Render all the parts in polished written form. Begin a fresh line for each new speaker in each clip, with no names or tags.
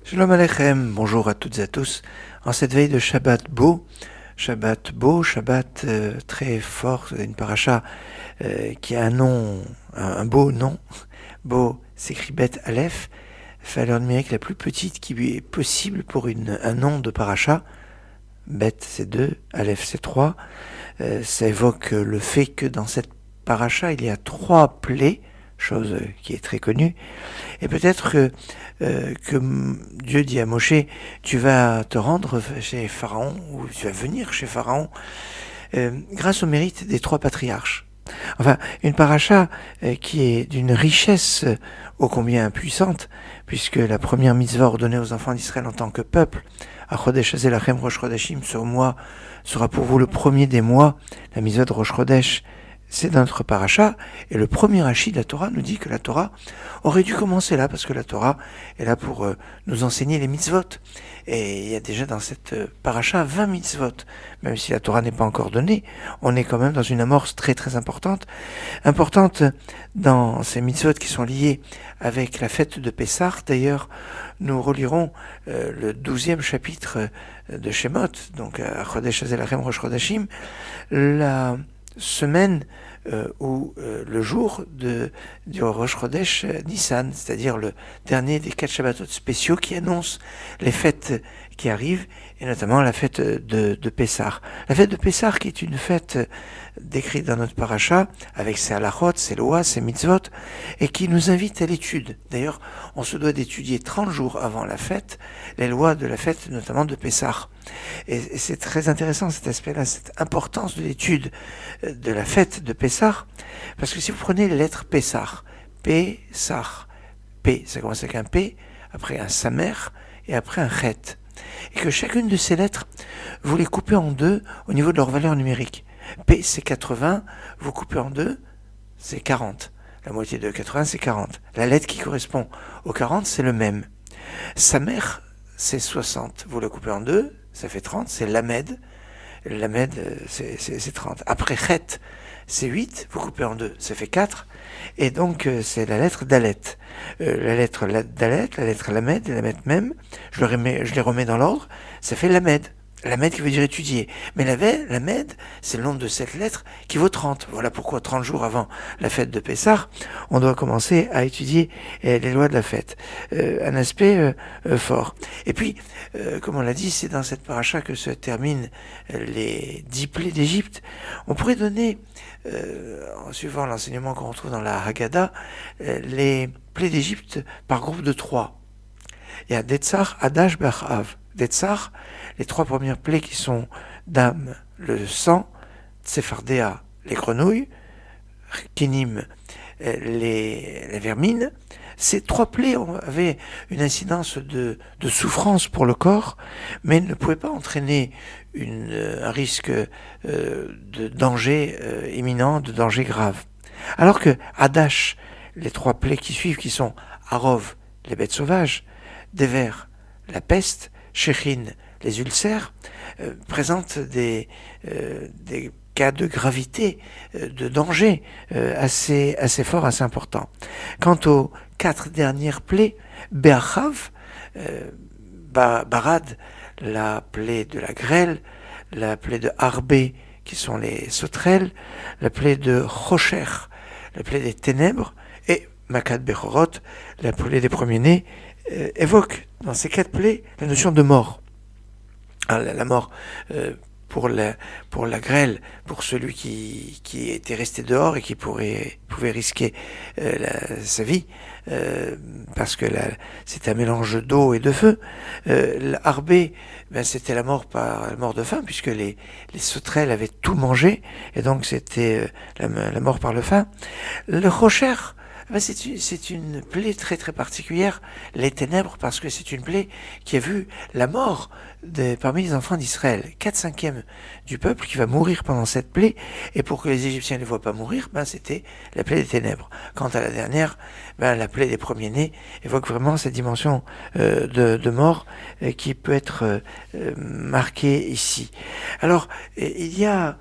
Shalom Aleichem, bonjour à toutes et à tous. En cette veille de Shabbat beau, Shabbat très fort, une paracha qui a un nom, un beau nom. Beau s'écrit Bet Aleph, valeur numérique la plus petite qui est possible pour un nom de paracha. Bet c'est 2, Aleph c'est 3. Ça évoque le fait que dans cette paracha il y a 3 plaies, chose qui est très connue. Et peut-être que Dieu dit à Moshe, tu vas te rendre chez Pharaon, ou tu vas venir chez Pharaon, grâce au mérite des 3 patriarches. Enfin, une paracha qui est d'une richesse ô combien puissante, puisque la première mitzvah ordonnée aux enfants d'Israël en tant que peuple, à Chodesh Hazelachem Rosh Chodeshim, ce mois sera pour vous le premier des mois, la mitzvah de Rosh Chodesh, c'est dans notre paracha, et le premier Rashi de la Torah nous dit que la Torah aurait dû commencer là, parce que la Torah est là pour nous enseigner les mitzvot. Et il y a déjà dans cette paracha 20 mitzvot. Même si la Torah n'est pas encore donnée, on est quand même dans une amorce très très importante. Importante dans ces mitzvot qui sont liés avec la fête de Pessah. D'ailleurs, nous relirons le 12e chapitre de Shemot, donc à Chodesh Hazelachem Rosh Chodeshim, la semaine ou le jour du Rosh Chodesh Nissan, c'est-à-dire le dernier des 4 Shabbatot spéciaux qui annoncent les fêtes qui arrivent, et notamment la fête de Pessah. La fête de Pessah qui est une fête décrite dans notre paracha, avec ses halachot, ses lois, ses mitzvot, et qui nous invite à l'étude. D'ailleurs, on se doit d'étudier 30 jours avant la fête, les lois de la fête, notamment de Pessah. Et c'est très intéressant cet aspect-là, cette importance de l'étude de la fête de Pessah, parce que si vous prenez les lettres Pessah, Pessah, P, ça commence avec un P, après un Samer, et après un Chet, et que chacune de ces lettres, vous les coupez en deux au niveau de leur valeur numérique. P c'est 80, vous coupez en deux, c'est 40. La moitié de 80 c'est 40. La lettre qui correspond au 40 c'est le même. Samer c'est 60, vous le coupez en deux, ça fait 30, c'est Lamed. Lamed c'est 30. Après Chet c'est 8, vous coupez en deux, ça fait 4. Et donc c'est la lettre Dalet. La lettre Dalet, la lettre Lamed, Lamed même, je les remets dans l'ordre, ça fait Lamed. Lamed qui veut dire étudier. Mais Lamed, c'est le nombre de cette lettre qui vaut 30. Voilà pourquoi 30 jours avant la fête de Pessah, on doit commencer à étudier les lois de la fête. Un aspect fort. Et puis, comme on l'a dit, c'est dans cette paracha que se terminent les 10 plaies d'Égypte. On pourrait donner, en suivant l'enseignement qu'on retrouve dans la Haggadah, les plaies d'Égypte par groupe de 3. Il y a Detzar, Adash, Bechav. Detzar, les 3 premières plaies qui sont Dam, le sang, Tsefardéa, les grenouilles, Kenim, les vermines. Ces 3 plaies avaient une incidence de souffrance pour le corps, mais ne pouvaient pas entraîner un risque de danger imminent, de danger grave. Alors que Adash, les 3 plaies qui suivent, qui sont Arov, les bêtes sauvages, Dever, la peste, Shechin, les ulcères, présentent des cas de gravité, de danger assez forts, assez importants. Quant aux 4 dernières plaies, Be'achav, Barad, la plaie de la grêle, la plaie de Harbé, qui sont les sauterelles, la plaie de Chocher, la plaie des ténèbres, et Makat Bechorot, la plaie des premiers-nés, évoque dans ces 4 plaies la notion de mort. La mort pour la grêle, pour celui qui était resté dehors et qui pouvait risquer sa vie, parce que c'était un mélange d'eau et de feu. L'arbé, c'était la mort de faim, puisque les sauterelles avaient tout mangé, et donc c'était la mort par le faim. Le rocher, c'est une plaie très très particulière, les ténèbres, parce que c'est une plaie qui a vu la mort parmi les enfants d'Israël. 4/5 du peuple qui va mourir pendant cette plaie, et pour que les Égyptiens ne les voient pas mourir, c'était la plaie des ténèbres. Quant à la dernière, la plaie des premiers-nés évoque vraiment cette dimension de mort qui peut être marquée ici. Alors, il y a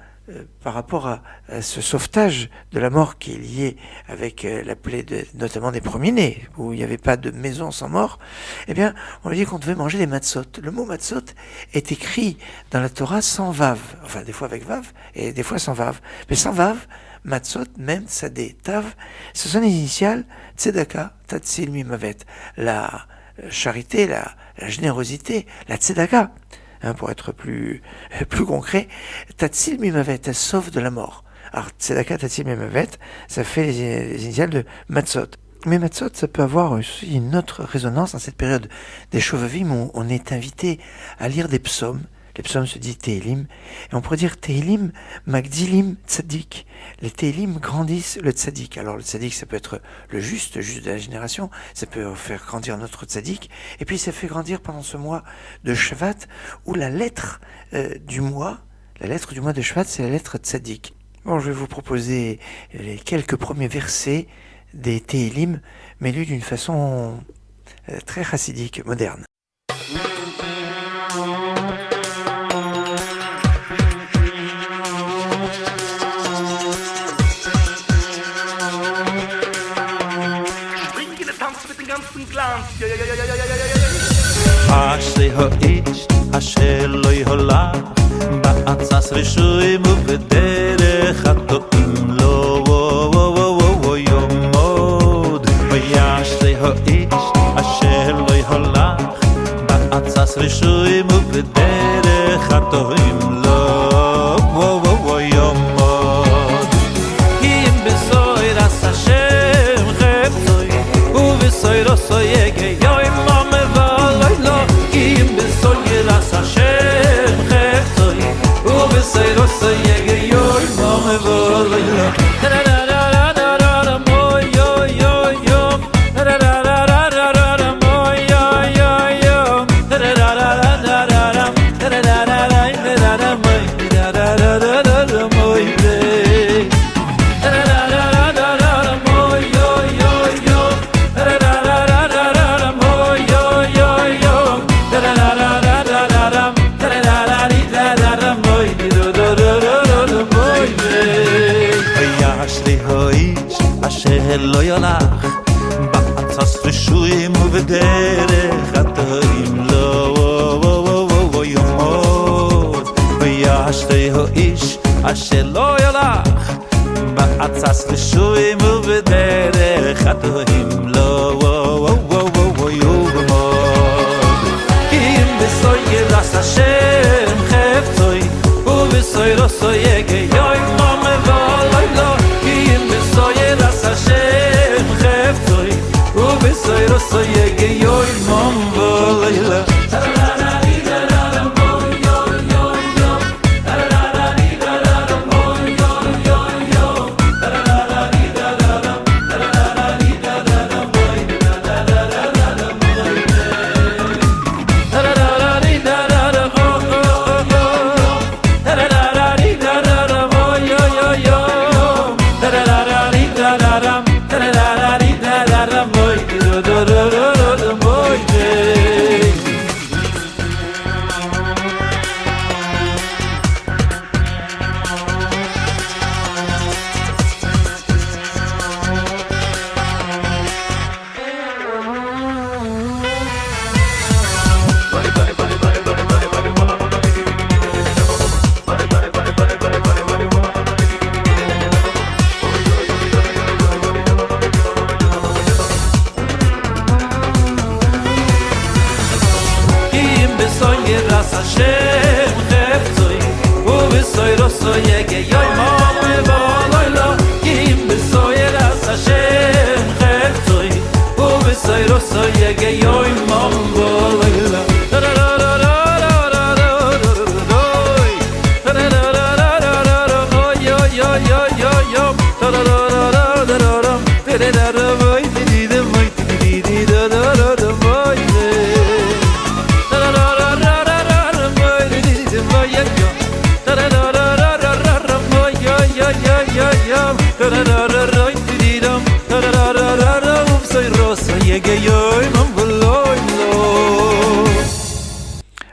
par rapport à ce sauvetage de la mort qui est lié avec la plaie notamment des premiers-nés, où il n'y avait pas de maison sans mort, eh bien, on lui dit qu'on devait manger des matzot. Le mot matzot est écrit dans la Torah sans vav, enfin des fois avec vav et des fois sans vav. Mais sans vav, matzot, mem, tzadé, tav, ce sont les initiales tzedaka, tatsil, mimavet, la charité, la générosité, la tzedaka. Pour être plus concret, Tatsil Mimavet, elle sauve de la mort. Alors, Tzedaka Tatsil Mimavet, ça fait les initiales de Matzot. Mais Matzot, ça peut avoir aussi une autre résonance dans cette période des Shovavim où on est invité à lire des psaumes. Les psaumes se disent Tehilim, et on pourrait dire Tehilim Magdilim Tzadik. Les Tehilim grandissent le Tzadik. Alors le Tzadik, ça peut être le juste de la génération, ça peut faire grandir notre Tzadik, et puis ça fait grandir pendant ce mois de Shvat, où la lettre du mois de Shvat, c'est la lettre Tzadik. Bon, je vais vous proposer les quelques premiers versets des Tehilim, mais lus d'une façon très chassidique, moderne.
אשרי האיש אשר לא יהלך בעצת רשעים ובדרך הטועים לו יעמוד. ואשרי האיש אשר לא יהלך בעצת רשעים ובדרך הטועים לו יעמוד. כי אם בזוהר עשה השם חפצוי ובזוהר יגיע עמם Kim besoyer as Hashem cheftoy U besoyer so yegoy mom evoyla Tararararara moy yo yo yo Tararararara moy yo yo yo Tararararara tararararara moy tararararara moy Tararararara moy yo yo yo Tararararara moy yo yo yo אשרי האיש אשר לא ילך בעצת רשעים ובדרך הטועים לו יעמוד. ואשרי האיש אשר לא ילך בעצת רשעים ובדרך הטועים לו יעמוד. כי אם בסויר עש השם חפצוי ובסויר עשו יגיע עמם evoyla כי אם בסויר עש השם חפצוי ובסויר עשו יגיע עמם evoyla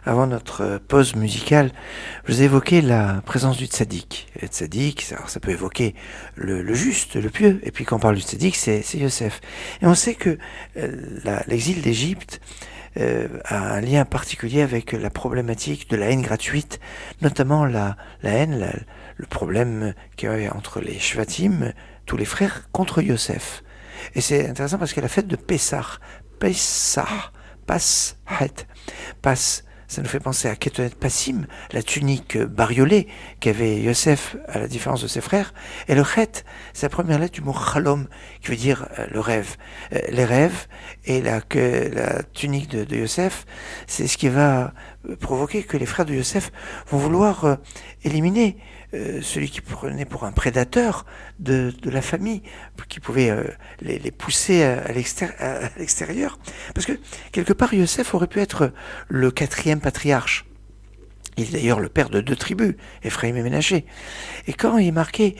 avant notre pause musicale, je vous ai évoqué la présence du tzaddik. Le tzaddik, alors ça peut évoquer le juste, le pieux, et puis quand on parle du tzaddik, c'est Yosef. Et on sait que l'exil d'Égypte a un lien particulier avec la problématique de la haine gratuite, notamment la haine, le problème qu'il y a entre les Shvatim, tous les frères, contre Yosef. Et c'est intéressant parce que la fête de Pessah, ça nous fait penser à Ketonet Passim, la tunique bariolée qu'avait Yosef à la différence de ses frères. Et le Chet, c'est la première lettre du mot Chalom, qui veut dire le rêve. Les rêves et la tunique de Yosef, c'est ce qui va provoquer que les frères de Yosef vont vouloir éliminer celui qui prenait pour un prédateur de la famille, qui pouvait les pousser à l'extérieur. Parce que, quelque part, Yosef aurait pu être le 4e patriarche. Il est d'ailleurs le père de 2 tribus, Ephraïm et Ménaché. Et quand il est marqué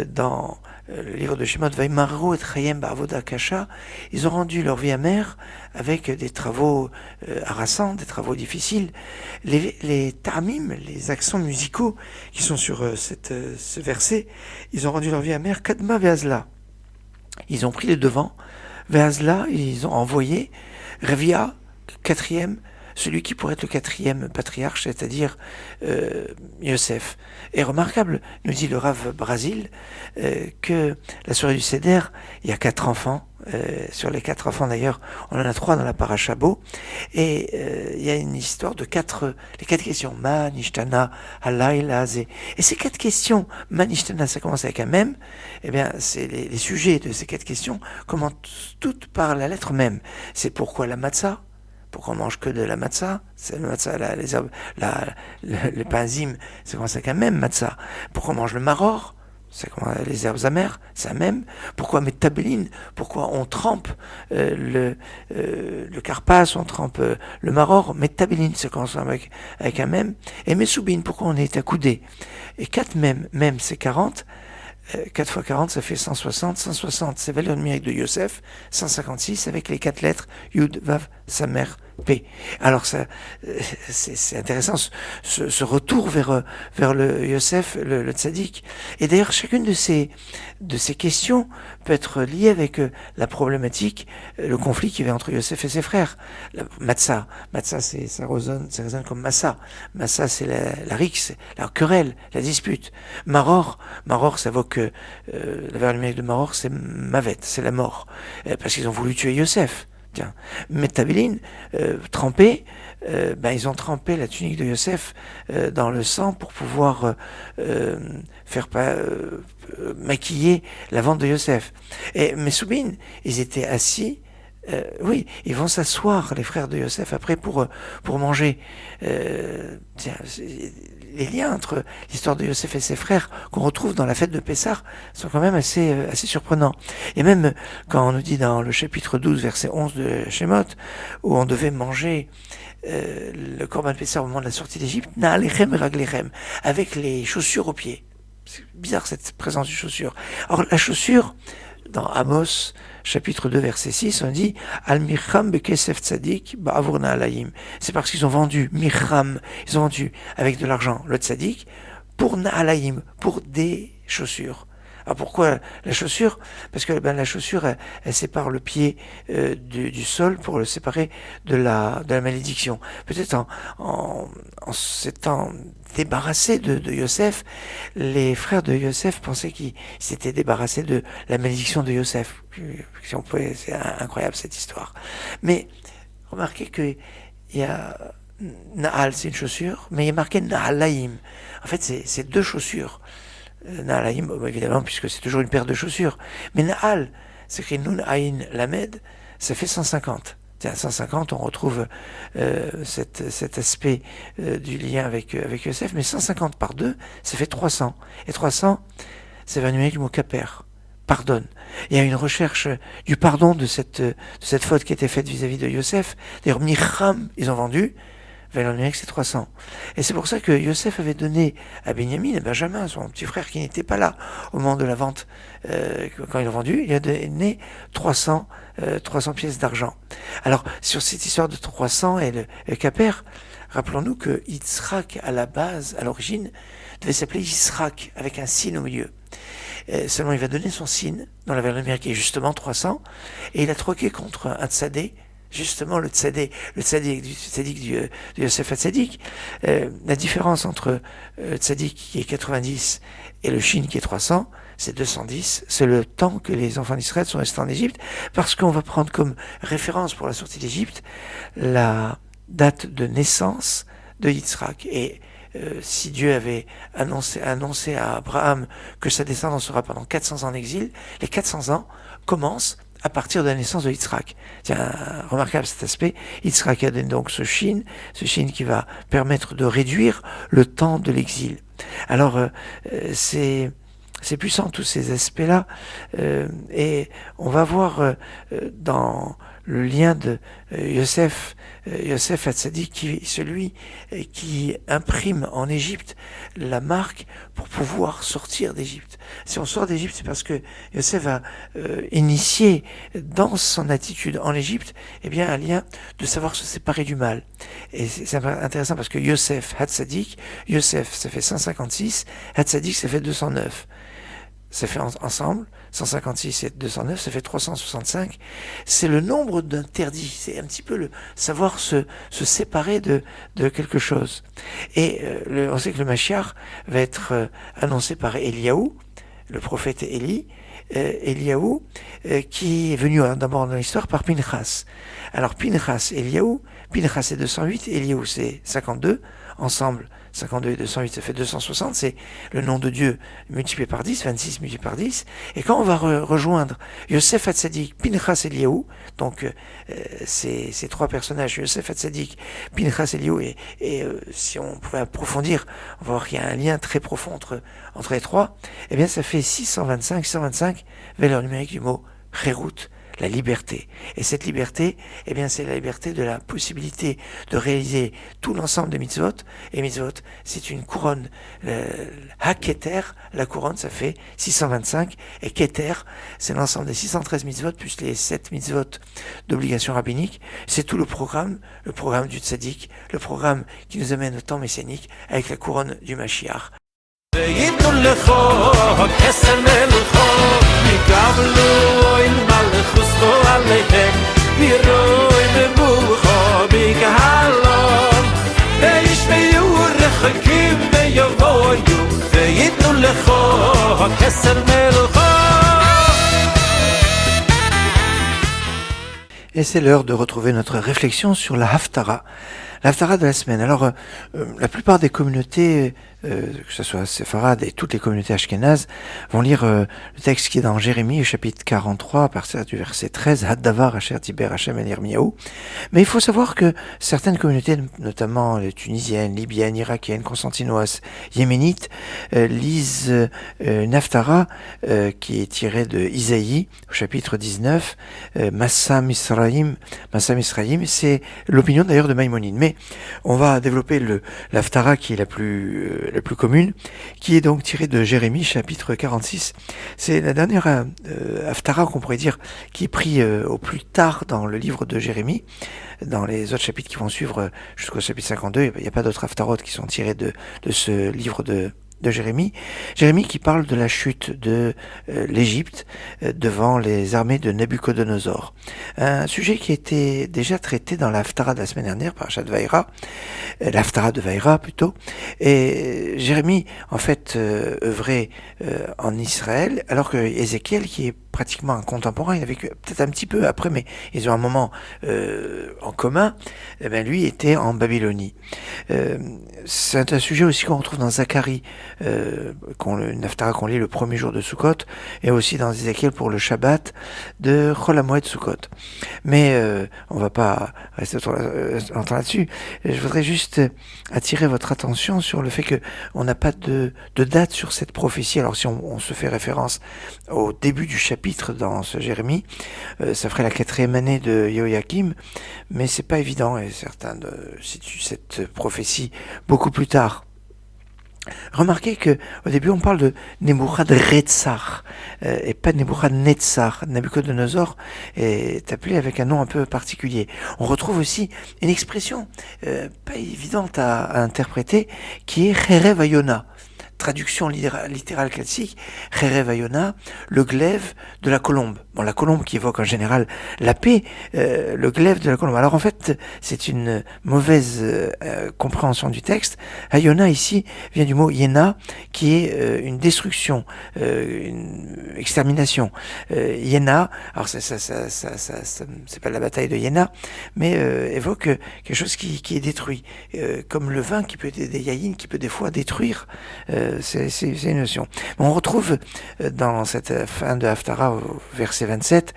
dans le livre de Shemot, Vaimaru et Chayem Ba'avoda Kasha, ils ont rendu leur vie amère avec des travaux harassants, des travaux difficiles. Les ta'amim, les accents musicaux qui sont sur ce verset, ils ont rendu leur vie amère, Kadma Ve'azla. Ils ont pris les devants, Ve'azla, ils ont envoyé Revia, 4e, celui qui pourrait être le 4e patriarche, c'est-à-dire Yosef. Et remarquable, nous dit le Rav Brasil, que la soirée du Seder, il y a 4 enfants. Sur les 4 enfants d'ailleurs, on en a 3 dans la paracha Bo. Et il y a une histoire de les 4 questions. Ma, Nishtana, Halayla, Zé. Et ces 4 questions, Ma, Nishtana, ça commence avec un même. Eh bien, c'est les sujets de ces 4 questions commencent toutes par la lettre même. C'est pourquoi la matzah. Pourquoi on mange que de la matzah? C'est le matzah, les herbes, le pain enzyme, ça commence avec un même matzah. Pourquoi on mange le maror? C'est les herbes amères, c'est un même. Pourquoi métabeline? Pourquoi on trempe le carpas, on trempe le maror? Métabeline, ça commence avec un même. Et mesoubine, pourquoi on est accoudé? Et 4 même c'est 40. 4 fois 40, ça fait 160. 160, c'est valeur numérique de Yosef. 156 avec les 4 lettres Yud, Vav, Samer, P. Alors ça, c'est intéressant ce retour vers le Yosef, le tzaddik. Et d'ailleurs, chacune de ces questions peut être liée avec la problématique, le conflit qu'il y avait entre Yosef et ses frères. Matzah, ça résonne comme Massa. Massa, c'est la rixe, la querelle, la dispute. Maror, ça évoque la valeur numérique de Maror, c'est Mavet, c'est la mort, parce qu'ils ont voulu tuer Yosef. Tiens, Métabeline, trempé, ils ont trempé la tunique de Yosef dans le sang pour pouvoir faire maquiller la vente de Yosef. Et Mesoubine, ils étaient assis. Oui, ils vont s'asseoir, les frères de Yosef, après pour manger. Les liens entre l'histoire de Yosef et ses frères qu'on retrouve dans la fête de Pessah sont quand même assez surprenants. Et même quand on nous dit dans le chapitre 12, verset 11 de Shemot, où on devait manger le korban de Pessah au moment de la sortie d'Égypte, na'alechem et raglechem, avec les chaussures aux pieds. C'est bizarre cette présence du chaussure. Or la chaussure, dans Amos, chapitre 2, verset 6, on dit Al-Mircham bekesef tzadik ba'avur na'alayim. C'est parce qu'ils ont vendu Mircham, ils ont vendu avec de l'argent le tzadik pour na'alayim, pour des chaussures. Alors pourquoi la chaussure? Parce que la chaussure, elle sépare le pied du sol pour le séparer de la malédiction. Peut-être en s'étant débarrassés de Yosef, les frères de Yosef pensaient qu'ils s'étaient débarrassés de la malédiction de Yosef. Si on pouvait, c'est incroyable cette histoire. Mais remarquez qu'il y a Na'al, c'est une chaussure, mais il y a marqué Na'alaim. En fait, c'est 2 chaussures. Na'alaim, évidemment, puisque c'est toujours une paire de chaussures. Mais Na'al, c'est écrit Nun Ain Lamed, ça fait 150. À 150, on retrouve cet aspect du lien avec Yosef, mais 150 par 2, ça fait 300. Et 300, c'est le numérique du mot kaper, pardonne. Il y a une recherche du pardon de cette faute qui a été faite vis-à-vis de Yosef. D'ailleurs, Mircham, ils ont vendu, valeur numérique c'est 300. Et c'est pour ça que Yosef avait donné à Benjamin et Benjamin, son petit frère qui n'était pas là au moment de la vente, quand il a vendu, il a donné 300 pièces d'argent. Alors, sur cette histoire de 300 et le Caper, rappelons-nous que Yitzhak, à la base, à l'origine, devait s'appeler Yisrak, avec un signe au milieu. Seulement, il va donner son signe, dans la valeur numérique qui est justement 300, et il a troqué contre un tzadé, justement le tzaddik du Yosef HaTzadik. La différence entre tzaddik qui est 90 et le shin qui est 300, c'est 210, c'est le temps que les enfants d'Israël sont restés en Égypte, parce qu'on va prendre comme référence pour la sortie d'Égypte la date de naissance de Yitzhak. Et si Dieu avait annoncé à Abraham que sa descendance sera pendant 400 ans en exil, les 400 ans commencent à partir de la naissance de Yitzhak. Tiens, remarquable cet aspect. Yitzhak a donné donc ce shin qui va permettre de réduire le temps de l'exil. Alors, c'est puissant tous ces aspects-là, et on va voir dans le lien de Yosef HaTzadik, celui qui imprime en Égypte la marque pour pouvoir sortir d'Égypte. Si on sort d'Égypte, c'est parce que Yosef a initié dans son attitude en Égypte, eh bien, un lien de savoir se séparer du mal. Et c'est intéressant parce que Yosef HaTzadik, Yosef ça fait 156, HaTzadik ça fait 209. Ça fait ensemble, 156 et 209, ça fait 365. C'est le nombre d'interdits. C'est un petit peu le savoir se séparer de quelque chose. Et on sait que le Mashiach va être annoncé par Eliaou, le prophète Eliaou, qui est venu d'abord dans l'histoire par Pinchas. Alors Pinchas, Eliaou, Pinchas c'est 208, Eliaou c'est 52, ensemble 52 et 208, ça fait 260, c'est le nom de Dieu multiplié par 10, 26 multiplié par 10, et quand on va rejoindre Yosef HaTzadik, Pinchas et Eliaou, donc ces trois personnages, Yosef HaTzadik, Pinchas et Eliaou, et si on pouvait approfondir, on va voir qu'il y a un lien très profond entre les trois, eh bien ça fait 625, valeur numérique du mot Cherut, la liberté. Et cette liberté, eh bien, c'est la liberté de la possibilité de réaliser tout l'ensemble des mitzvot. Et mitzvot, c'est une couronne. Ha-Keter, la couronne, ça fait 625. Et Keter, c'est l'ensemble des 613 mitzvot, plus les 7 mitzvot d'obligation rabbinique. C'est tout le programme du tzaddik, le programme qui nous amène au temps messianique avec la couronne du Mashiach.
וייתנו לך כסר מלך יקבלו אין מלכותו עליהם ויראו ממוך בקהלם וישמעו רחוקים ויבואו וייתנו לך כסר מלך.
Et c'est l'heure de retrouver notre réflexion sur la Haftara. La Haftara de la semaine. Alors, la plupart des communautés, que ce soit séfarades et toutes les communautés ashkénazes, vont lire le texte qui est dans Jérémie, chapitre 43, à partir du verset 13, Haddavar Asher Diber Hashem El Yirmiyahu. Mais il faut savoir que certaines communautés, notamment les tunisiennes, libyennes, irakiennes, constantinoises, yéménites, lisent une Haftara qui est tirée de Isaïe, au chapitre 19, Massam Israïm, c'est l'opinion d'ailleurs de Maïmonide. Mais on va développer l'Haftara qui est la plus commune, qui est donc tirée de Jérémie, chapitre 46. C'est la dernière Haftara qu'on pourrait dire qui est pris au plus tard dans le livre de Jérémie. Dans les autres chapitres qui vont suivre jusqu'au chapitre 52, il n'y a pas d'autres Haftarot qui sont tirés de ce livre de Jérémie. Jérémie qui parle de la chute de l'Égypte devant les armées de Nabuchodonosor. Un sujet qui était déjà traité dans la Haftara de la semaine dernière, par Parashat Vaïra, l'Haftara de Vaïra plutôt. Et Jérémie, en fait, œuvrait en Israël, alors que Ézéchiel, qui est pratiquement un contemporain, il a vécu peut-être un petit peu après, mais ils ont un moment en commun, eh bien, lui était en Babylonie. C'est un sujet aussi qu'on retrouve dans Zacharie, une Haftara qu'on lit le premier jour de Sukkot, et aussi dans Ézéchiel pour le Shabbat de Chol HaMoed Sukkot. Mais on va pas rester longtemps là-dessus. Je voudrais juste attirer votre attention sur le fait que on n'a pas de date sur cette prophétie. Alors si on se fait référence au début du chapitre chapitres dans ce Jérémie. Ça ferait la 4e année de Joachim, mais c'est pas évident, et certains situent cette prophétie beaucoup plus tard. Remarquez que au début on parle de Nebuchadrezzar et pas Nebuchadnezzar. Nabucodonosor est appelé avec un nom un peu particulier. On retrouve aussi une expression pas évidente à interpréter qui est Cherev Hayona. Traduction littérale classique, Cherev Hayona, le glaive de la colombe. Bon, la colombe qui évoque en général la paix, le glaive de la colombe. Alors en fait, c'est une mauvaise compréhension du texte. Hayona ici vient du mot Yena, qui est une destruction, une extermination. Yena, alors c'est pas la bataille de Yena, mais évoque quelque chose qui est détruit, comme le vin qui peut des yaïnes qui peut des fois détruire. C'est une notion. On retrouve dans cette fin de Haftarah, au verset 27,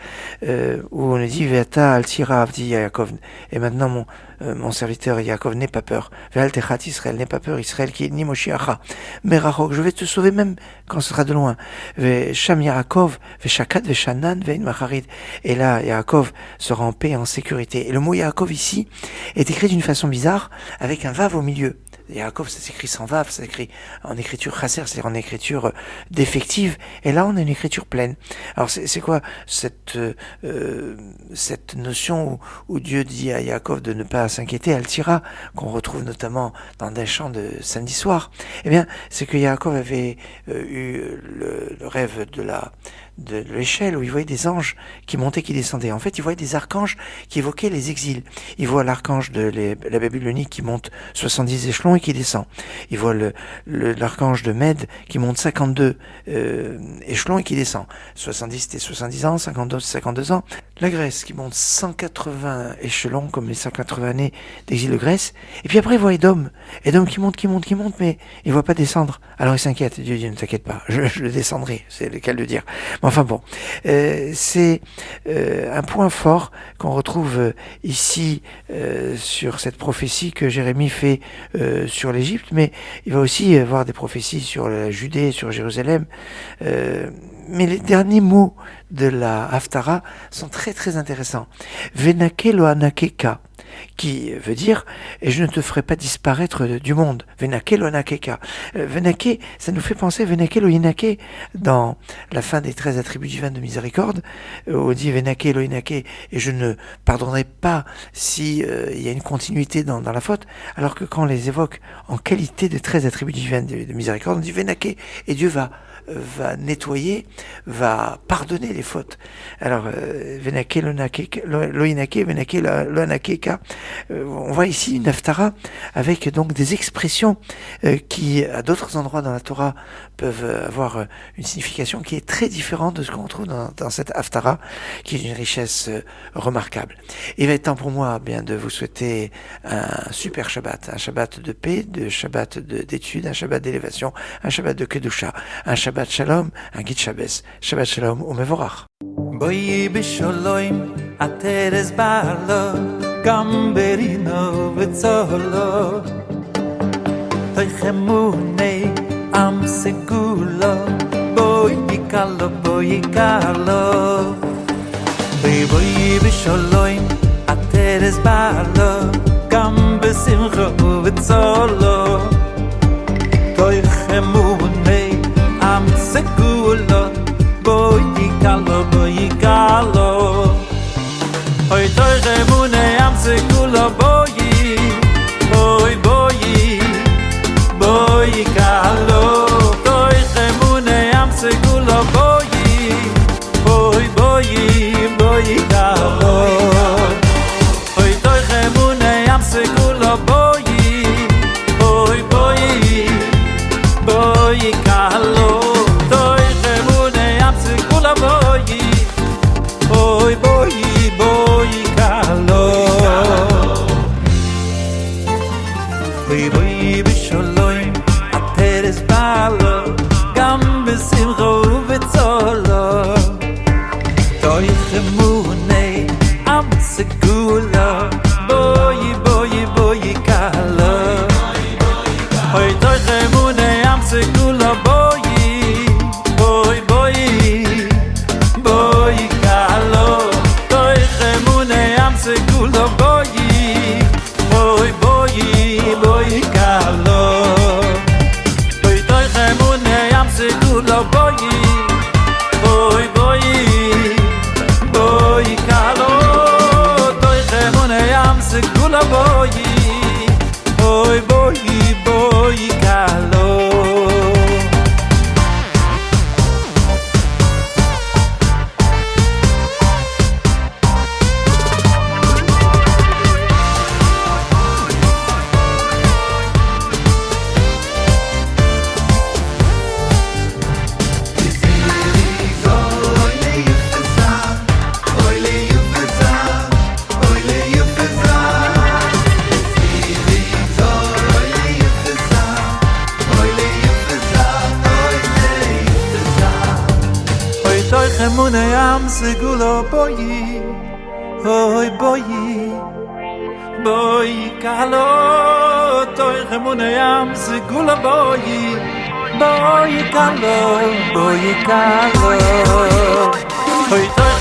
où on nous dit Ve'ata al tira avdi Yaakov. Et maintenant mon serviteur Yaakov, n'aie pas peur. Ve'al techat Israël, n'aie pas peur Israël, qui ni Moshiacha. Merachok, je vais te sauver même quand ce sera de loin. Ve'sham Yaakov, ve'shakat ve'shanan ve'in macharid. Et là, Yaakov sera en paix et en sécurité. Et le mot Yaakov ici est écrit d'une façon bizarre, avec un vav au milieu. Yaakov, ça s'écrit sans vav, ça s'écrit en écriture chasser, c'est-à-dire en écriture défective, et là on a une écriture pleine. Alors c'est quoi cette notion où Dieu dit à Yaakov de ne pas s'inquiéter, Al-Tira, qu'on retrouve notamment dans des chants de samedi soir? Eh bien, c'est que Yaakov avait eu le rêve de l'échelle où il voyait des anges qui montaient, qui descendaient. En fait, il voyait des archanges qui évoquaient les exils. Il voit l'archange de la Babylonie qui monte 70 échelons et qui descend. Il voit l'archange de Mède qui monte 52 échelons et qui descend. 70 c'était 70 ans, 52 52 ans. La Grèce qui monte 180 échelons comme les 180 années d'exil de Grèce. Et puis après il voit Édom qui monte, mais il voit pas descendre. Alors il s'inquiète. Dieu dit ne t'inquiète pas, je le descendrai. C'est le cas de le dire. Enfin bon, c'est un point fort qu'on retrouve ici sur cette prophétie que Jérémie fait sur l'Égypte, mais il va aussi avoir des prophéties sur la Judée, sur Jérusalem. Mais les derniers mots de la Haftarah sont très très intéressants. Venake lo anakeka, qui veut dire « et je ne te ferai pas disparaître du monde ». Venake lo anakeka. Venake, ça nous fait penser Venake lo inake dans la fin des 13 attributs divins de miséricorde, où on dit Venake lo inake, et je ne pardonnerai pas si il y a une continuité dans la faute, alors que quand on les évoque en qualité de 13 attributs divins de miséricorde, on dit Venake, et Dieu va nettoyer, va pardonner les fautes. Alors, Venake lo inake, Venake lo anakeka. On voit ici une Haftarah avec donc des expressions qui, à d'autres endroits dans la Torah, peuvent avoir une signification qui est très différente de ce qu'on trouve dans cette Haftarah, qui est d'une richesse remarquable. Il va être temps pour moi bien de vous souhaiter un super Shabbat, un Shabbat de paix, de Shabbat d'étude, un Shabbat d'élévation, un Shabbat de Kedusha, un Shabbat Shalom, un Git Shabbos. Shabbat Shalom umevorach.
Boy bisholoim ateres balo gamberino vetsolo Toichemune am segulo boy ikalo Boy bisholoim ateres balo gambesimcho vetsolo Toichemune am segulo boy ikalo Hoy toichemune am segulo boy ikalo Toichemune am segulo boy ikalo Hoy toichemune am segulo boy ikalo Toichemune am segulo boy ikalo Boy bisholoim ateres balo gam besimcho vetsolo Toichemune am segulo boy ikalo Hoy toichemune am segulo boy khemune am segulo boyi hoy boyi boyi kalo toy khemune am segulo boyi boyi kalo hoy toy